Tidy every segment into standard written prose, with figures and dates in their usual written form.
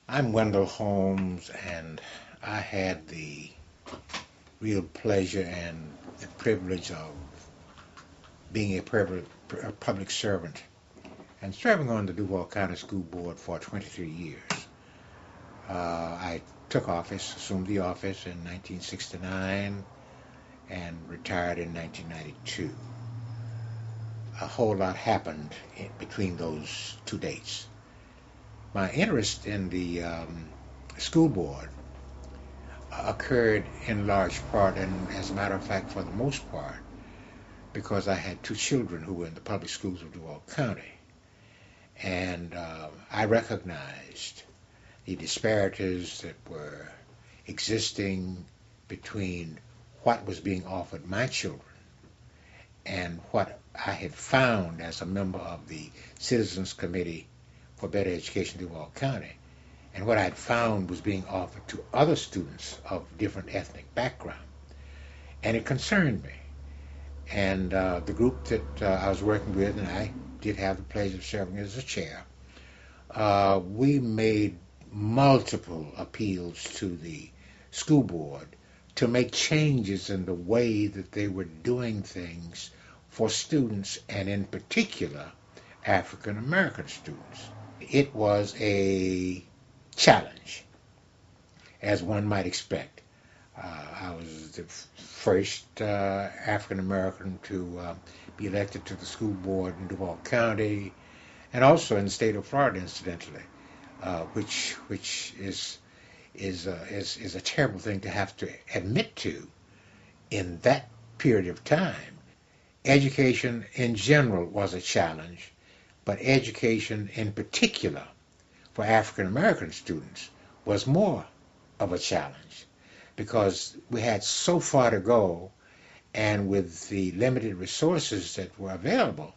I'm Wendell Holmes, and I had the real pleasure and the privilege of being a public servant and serving on the Duval County School Board for 23 years. I took office, assumed the office in 1969, and retired in 1992. A whole lot happened between those two dates. My interest in the school board occurred in large part, and as a matter of fact, for the most part, because I had two children who were in the public schools of Duval County. And I recognized the disparities that were existing between what was being offered my children and what I had found as a member of the Citizens Committee for Better Education in Duval County, and what I had found was being offered to other students of different ethnic background. And it concerned me. And the group that I was working with, and I did have the pleasure of serving as a chair, we made multiple appeals to the school board to make changes in the way that they were doing things for students, and in particular, African American students. It was a challenge, as one might expect. I was the first African American to be elected to the school board in Duval County, and also in the state of Florida, incidentally, which is a terrible thing to have to admit to in that period of time. Education in general was a challenge, but education in particular for African American students was more of a challenge, because we had so far to go, and with the limited resources that were available,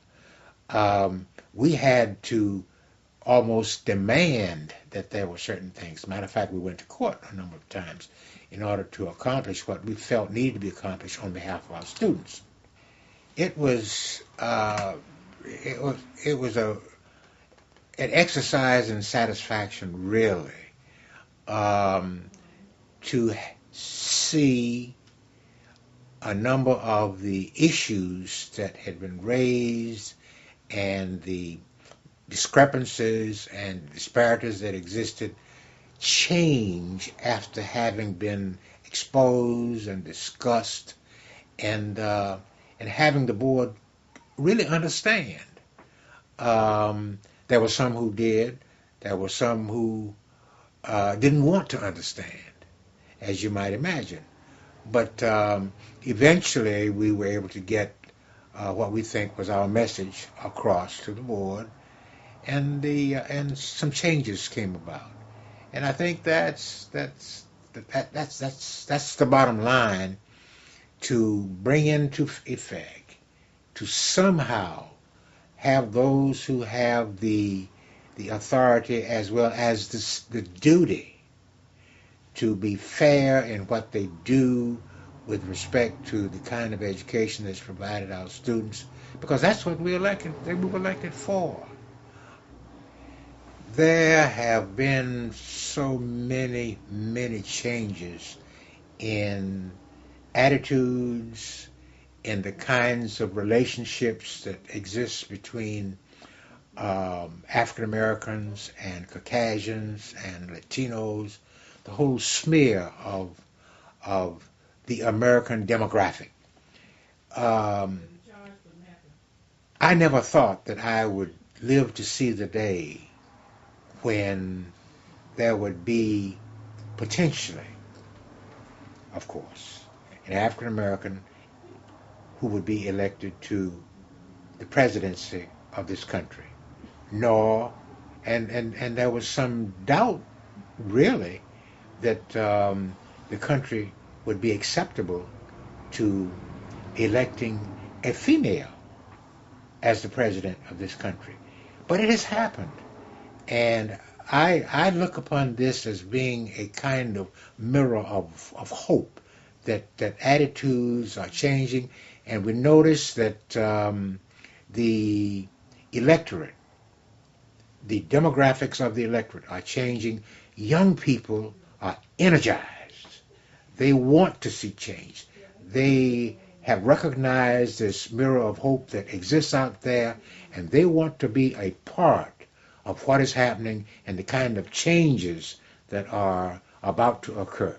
we had to almost demand that there were certain things. Matter of fact, we went to court a number of times in order to accomplish what we felt needed to be accomplished on behalf of our students. It was an exercise in satisfaction, really, to see a number of the issues that had been raised and the discrepancies and disparities that existed change after having been exposed and discussed, and having the board really understand. There were some who did. There were some who didn't want to understand, as you might imagine. But eventually we were able to get what we think was our message across to the board, and some changes came about. And I think that's the bottom line, to bring into effect, to somehow have those who have the authority as well as the duty to be fair in what they do with respect to the kind of education that's provided our students, because that's what we were elected for. There have been so many, many changes in attitudes, in the kinds of relationships that exist between African Americans and Caucasians and Latinos, the whole smear of the American demographic. I never thought that I would live to see the day when there would be potentially, of course, an African American who would be elected to the presidency of this country. Nor, and there was some doubt, really, that the country would be acceptable to electing a female as the president of this country. But it has happened. And I look upon this as being a kind of mirror of hope, that attitudes are changing, and we notice that the electorate the demographics of the electorate are changing. Young people are energized. They want to see change. They have recognized this mirror of hope that exists out there, and they want to be a part of what is happening and the kind of changes that are about to occur.